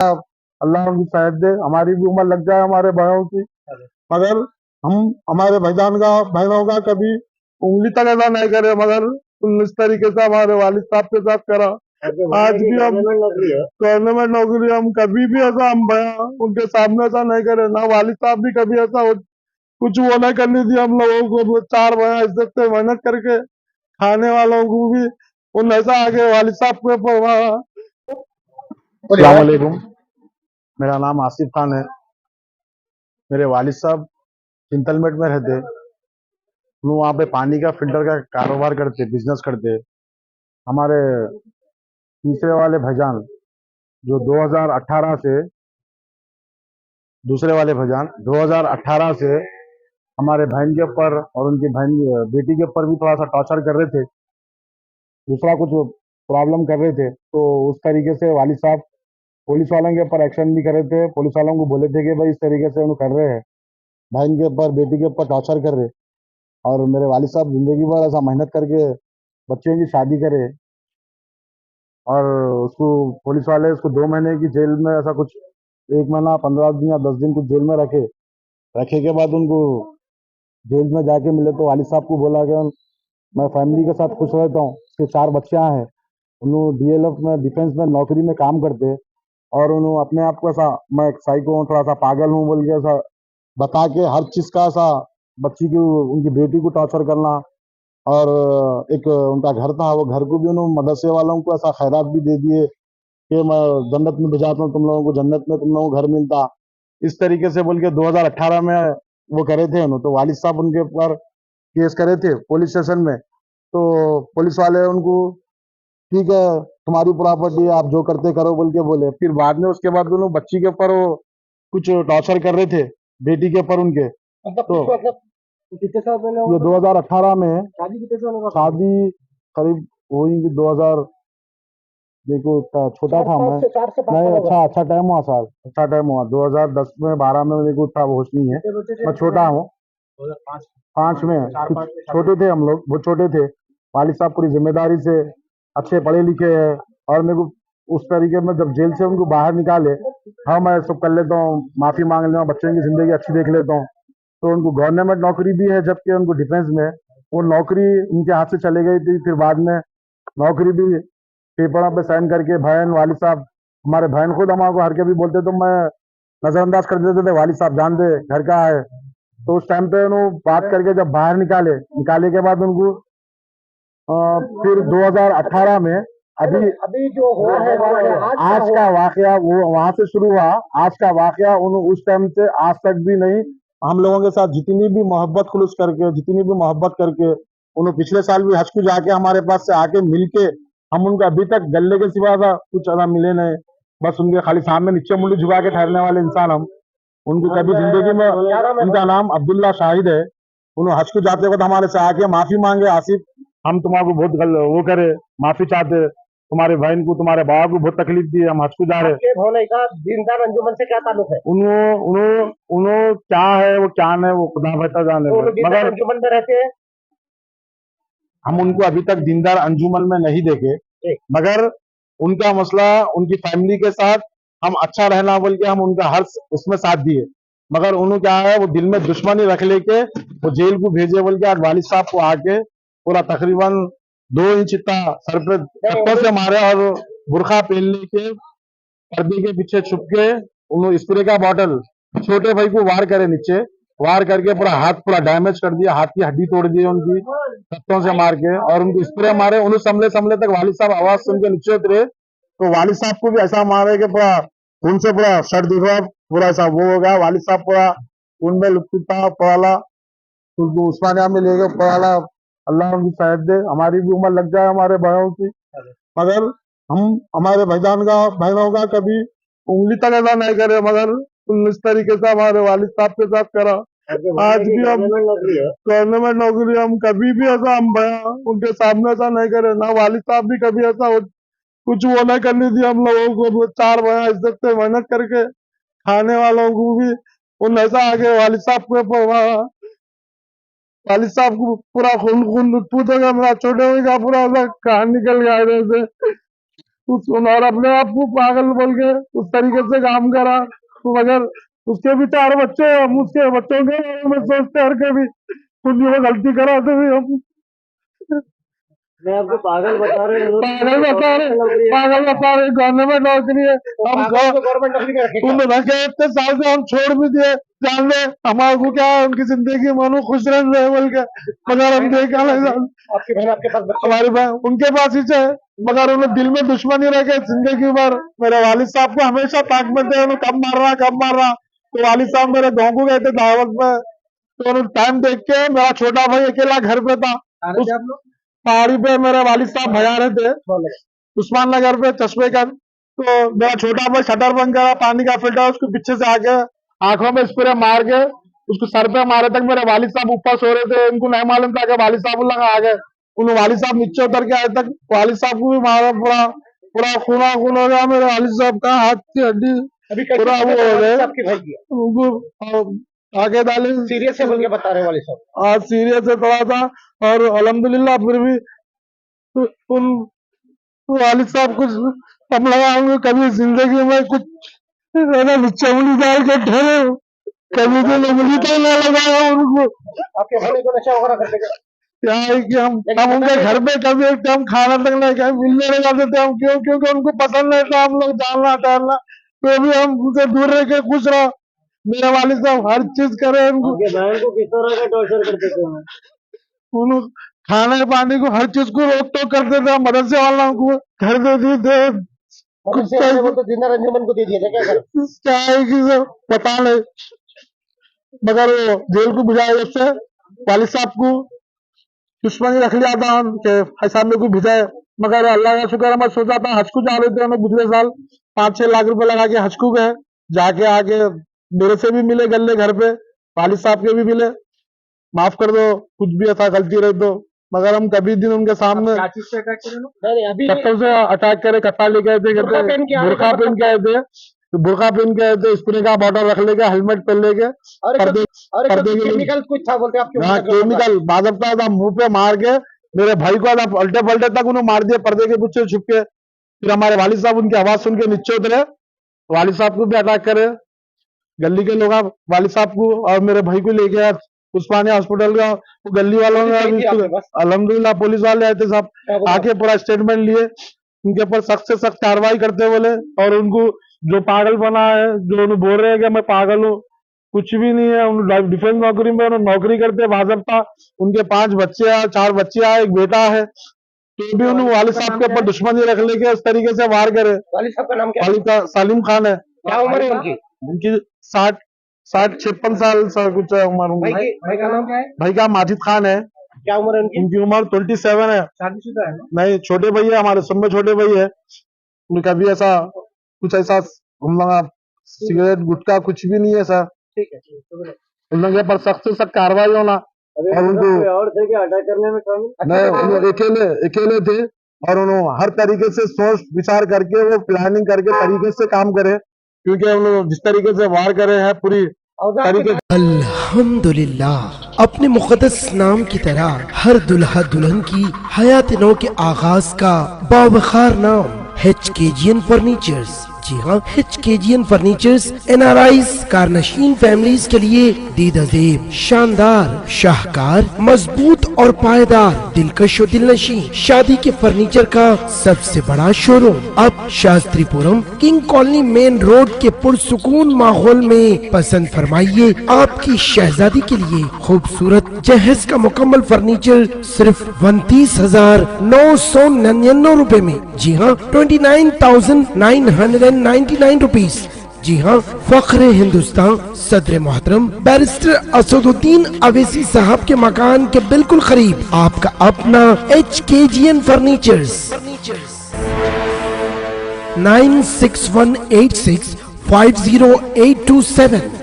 अल्लाह उनकी शायद दे, हमारी भी उम्र लग जाए हमारे भाइयों की, मगर हम हमारे भाइयों का कभी उंगली तक ऐसा नहीं करे, मगर इस तरीके से हमारे वालिद साहब के साथ करा। आज भी हम गवर्नमेंट नौकरी, हम कभी भी ऐसा हम भैया उनके सामने ऐसा नहीं करे, ना वालिद साहब भी कभी ऐसा कुछ वो नहीं करनी थी हम लोगों को। वो चार भैया इज्जत से मेहनत करके खाने वालों को भी उन ऐसा आगे वालिद साहब को पढ़वाया। अस्सलाम वालेकुम, मेरा नाम आसिफ खान है। मेरे वालिद साहब चिंतलमेट में रहते। वो वहाँ पे पानी का फिल्टर का कारोबार करते, बिजनेस करते। हमारे तीसरे वाले भाईजान जो 2018 से, दूसरे वाले भाईजान 2018 से हमारे बहन के ऊपर और उनकी बहन बेटी के ऊपर भी थोड़ा सा टॉर्चर कर रहे थे, दूसरा कुछ प्रॉब्लम कर रहे थे। तो उस तरीके से वालिद साहब पुलिस वालों के ऊपर एक्शन भी कर रहे थे। पुलिस वालों को बोले थे कि भाई इस तरीके से उन्हें कर रहे हैं, बहन के ऊपर बेटी के ऊपर टॉर्चर कर रहे। और मेरे वालिद साहब जिंदगी भर ऐसा मेहनत करके बच्चियों की शादी करे, और उसको पुलिस वाले उसको 2 महीने की जेल में, ऐसा कुछ 1 महीना 15 दिन या 10 दिन कुछ जेल में रखे के बाद उनको जेल में जाके मिले तो वालिद साहब को बोला कि मैं फैमिली के साथ खुश रहता हूँ, उसके 4 बच्चियां हैं, उन्होंने डीएलएफ में डिफेंस में नौकरी में काम करते। और उन्होंने अपने आप को ऐसा, मैं एक साइको हूँ, थोड़ा सा पागल हूँ बोल के ऐसा बता के हर चीज का ऐसा बच्ची की, उनकी बेटी को टॉर्चर करना। और एक उनका घर था, वो घर को भी उन्होंने मदरसे वालों को ऐसा खैरात भी दे दिए कि मैं जन्नत में भिजाता हूँ तुम लोगों को, जन्नत में तुम लोगों को घर मिलता, इस तरीके से बोल के 2018 में वो करे थे उन्होंने। तो वालिद साहब उनके ऊपर केस करे थे पुलिस स्टेशन में। तो पुलिस वाले उनको, ठीक है तुम्हारी प्रॉपर्टी आप जो करते करो बोल के बोले। फिर बाद में उसके बाद दोनों बच्ची के ऊपर वो कुछ टॉर्चर कर रहे थे, बेटी के ऊपर उनके। तो कितने साल पहले ये 2018 में शादी कितने साल का? शादी करीब हुई 2000, देखो छोटा था मैं, नहीं अच्छा टाइम हुआ, साल अच्छा टाइम हुआ 2010 में, 12 में मेरे को उतना होश नहीं है, मैं छोटा हूँ। 5 में छोटे थे हम लोग, बहुत छोटे थे। वालिद साहब पूरी जिम्मेदारी से अच्छे पढ़े लिखे हैं, और मेरे को उस तरीके में जब जेल से उनको बाहर निकाले, हाँ मैं सब कर लेता हूँ, माफी मांग लेता हूँ, बच्चों की जिंदगी अच्छी देख लेता हूँ। तो उनको गवर्नमेंट नौकरी भी है, जबकि उनको डिफेंस में वो नौकरी उनके हाथ से चले गई थी। फिर बाद में नौकरी भी पेपरों पे साइन करके बहन वालिद साहब, हमारे बहन खुद हमारे को हर के भी बोलते तो मैं नजरअंदाज कर देते थे, वालिद साहब जान दे घर का है। तो उस टाइम पे उन्होंने बात करके जब बाहर निकाले के बाद उनको फिर 2018 में अभी जो हुआ है आज का वाकया वो वहां से शुरू हुआ। आज का वाकया उस टाइम से आज तक भी नहीं, हम लोगों के साथ जितनी भी मोहब्बत खुलूस करके, जितनी भी मोहब्बत करके, उन्होंने पिछले साल भी हज को जाके हमारे पास से आके मिलके, हम उनको अभी तक गले के सिवा था कुछ ज्यादा मिले नहीं, बस उनके खाली सामने नीचे मुंडी झुका के ठहरने वाले इंसान हम। उनको कभी जिंदगी में, उनका नाम अब्दुल्ला शाहिद है, उन्होंने हज को जाते वक्त हमारे से आके माफी मांगे, आसिफ हम तुम्हारे बहुत वो करे, माफी चाहते, तुम्हारे बहन को तुम्हारे बाबा को बहुत तकलीफ दी, हम हज को जा रहे। होने का दीनदार अंजुमन से क्या ताल्लुक है? उन्होंने क्या है वो क्या नहीं वो खुदा बेहतर जाने, मगर अंजुमन में रहते हैं। हम उनको अभी तक दीनदार अंजुमन में नहीं देखे, मगर उनका मसला उनकी फैमिली के साथ हम अच्छा रहना बोल के हम उनका हर उसमें साथ दिए, मगर उन्होंने क्या है वो दिल में दुश्मनी रख लेके वो जेल को भेजे बोल के आज वालिद साहब को आके पूरा तकरीबन 2 इंच इतना सर पे पत्थर से मारे, और बुरखा पहन लेके पर्दे के पीछे छुप के उन्होंने स्प्रे का बॉटल छोटे भाई को वार करे, नीचे वार करके पूरा हाथ पूरा डैमेज कर दिया, हाथ की हड्डी तोड़ दी उनकी पत्तों से मार के, और उनको स्प्रे मारे। उन्हें संभले संभले तक वालिद साहब आवाज सुन के नीचे उतरे, तो वालिद साहब को भी ऐसा मारे कि पूरा खून से पूरा शर्ट दिख रहा, पूरा ऐसा वो हो गया। वालिद साहब पूरा खून में लुप्त था, पड़ाला तो उस्मानिया में ले गए पड़ाला। अल्लाह उनकी शायद दे, हमारी भी उम्र लग जाए हमारे भाइयों की, मगर हम हमारे भाइयों का कभी उंगली तक ऐसा नहीं करे, मगर इस तरीके से हमारे वालिद साहब के साथ करा। आज भी हम गवर्नमेंट नौकरी, हम कभी भी ऐसा हम भैया उनके सामने ऐसा नहीं करे, ना वालिद साहब भी कभी ऐसा कुछ वो नहीं करनी थी हम लोगों को। वो 4 भैया इज्जत से मेहनत करके खाने वालों को भी उन ऐसा आगे वालिद साहब को पढ़वाया। वालिद साहब को पूरा खून खून लुटपुट हो गया, मेरा छोटे भाई का पूरा ऐसा कहानी निकल गया इधर से। और अपने आप को पागल बोल के उस तरीके से काम करा। तो मगर उसके भी 4 बच्चे हैं, हम उसके बच्चों के बारे में सोचते हर कभी कुछ वो गलती करा तो भी हम मैं आपको पागल बता रहे हैं, पागल बता रहे गवर्नमेंट नौकरी है हम गवर्नमेंट नौकरी में रखेगा। उन्होंने रखे इतने साल से हम छोड़ भी दिए जान ले हमारे को क्या है उनकी जिंदगी मानो खुश रह रहे बोल के मगर हम देखा आपकी बहन आपके पास बच्चे हमारी बहन उनके पास ही है मगर उन्हें दिल में दुश्मनी रखे जिंदगी भर। मेरे वालिद साहब को हमेशा ताक में थे उन्हें कब मार रहा तो वालिद साहब मेरे गाँव को गए थे दावत में तो उन्होंने टाइम देख के मेरा छोटा भाई अकेला घर पे था उस पहाड़ी पे मेरे वालिद साहब भजा रहे थे उस्मान नगर पे चश्मे का तो मेरा छोटा भाई शटर बंद करा पानी का फिल्टर उसको पीछे से आके आंखों में स्प्रे मार के उसको सर पे मारे तक मेरे वालिद साहब ऊपर सो रहे थे उनको नहीं मालूम था कि वालिद साहब लगा आ गए उन वालिद साहब नीचे उतर के आए तक वालिद साहब को भी मारा पूरा खून हो गया मेरे वालिद साहब का हाथ की हड्डी पूरा वो हो गए आपके भाई की उनको आगे डाले सीरियस है बोल के बता रहे वाले साहब। आज सीरियस है थोड़ा सा और अल्हम्दुलिल्लाह फिर भी उन वालिद साहब कुछ हम लगाएंगे कभी जिंदगी में कुछ चमड़ी डाल के ठहरे कभी भी उंगली तो न लगाया उनको। आपके भाई को नशा वगैरह करते क्या? क्या है कि हम उनके घर पे कभी एक टाइम खाना तक नहीं खाए मिलने नहीं जाते थे हम क्यों क्योंकि उनको पसंद नहीं था हम लोग डालना टहलना तो भी हम उनसे दूर रह के खुश रहो। मेरे वालिद साहब हर चीज करे उनको बहन को किस तरह का टॉर्चर करते थे उन्होंने खाने पानी को हर चीज को रोक टोक करते थे मदरसे वालों को घर दे दिए थे तो जिंदा रंजुमन को दे दिया था क्या है कि पता नहीं मगर वो जेल को बुझाया जैसे वालिद साहब को दुश्मनी रख लिया था कि ऐसा मेरे को भिजाए मगर अल्लाह का शुक्र है मैं सोचा था हज को जा रहे थे हमें पिछले साल 5-6 लाख रुपए लगा के हज को गए जाके आके मेरे से भी मिले गले घर पे वालिद साहब के भी मिले माफ कर दो कुछ भी ऐसा गलती रहे तो मगर हम कभी दिन उनके सामने कट्टों से अटैक करे कट्टा ले गए थे बुरखा पहन के आए थे बुरखा पहन के आए थे स्प्रे का बॉटल रख लेके हेलमेट पहन लेके केमिकल कुछ था बोलते आपके केमिकल बाजबता था मुंह पे मार के मेरे भाई को पलटे पलटे तक उन्होंने मार दिया पर्दे के पीछे छुप के। फिर हमारे वालिद साहब उनकी आवाज सुन के नीचे उतरे वालिद साहब को भी अटैक करे गली के लोग वालिद साहब को और मेरे भाई को लेके आए उस्मानिया हॉस्पिटल का गली वालों ने अल्हम्दुलिल्लाह पुलिस वाले आए थे साहब आके पूरा स्टेटमेंट लिए उनके ऊपर सख्त से सख्त कार्रवाई करते बोले और उनको जो पागल बना है जो उन्हें बोल रहे हैं कि मैं पागल हूँ कुछ भी नहीं है उन डिफेंस नौकरी में नौकरी करते बाजबता उनके 5 बच्चे हैं 4 बच्चे हैं एक बेटा है तो भी उन्होंने वालिद साहब के ऊपर दुश्मनी रख लेके इस तरीके से वार करे। वालिद साहब का नाम क्या? वालिद का सलीम खान है। क्या उम्र है उनकी? उनकी 60-56 साल कुछ है उम्र। भाई का नाम क्या है? भाई का माजिद खान है। क्या उम्र है उनकी? उनकी उम्र 27 है। शादीशुदा है? नहीं छोटे भाई है हमारे सब में छोटे भाई है उनका भी ऐसा कुछ ऐसा हम लोग सिगरेट गुटखा कुछ भी नहीं है सर। ठीक है उन लोगों पर सख्त से सख्त कार्रवाई होना और उनको और थे क्या अटैक करने में नहीं अकेले थे और उन्होंने हर तरीके से सोच विचार करके वो प्लानिंग करके तरीके से काम करे क्योंकि उन लोग जिस तरीके से वार करे हैं पूरी तरीके अल्हम्दुलिल्लाह अपने मुक़द्दस नाम की तरह हर दुल्हा दुल्हन की हयात नौ के आगाज का बावखार नाम HKGN फर्नीचर्स। जी हाँ HKGN फर्नीचर्स NRIs कारनशीन फैमिलीज के लिए दीदाजेब शानदार शाहकार मजबूत और पायदार दिलकश और दिलनशीं शादी के फर्नीचर का सबसे बड़ा शोरूम अब Shastripuram king colony main road के पुरसुकून माहौल में पसंद फरमाइए आपकी शहजादी के लिए खूबसूरत जहेज का मुकम्मल फर्नीचर सिर्फ 29,999 रुपए में। जी हाँ 29,999 रुपीज। जी हाँ फख्र हिंदुस्तान सदर मोहतरम बैरिस्टर असदुद्दीन अवैसी साहब के मकान के बिल्कुल करीब आपका अपना HKGN फर्नीचर्स 9618650827।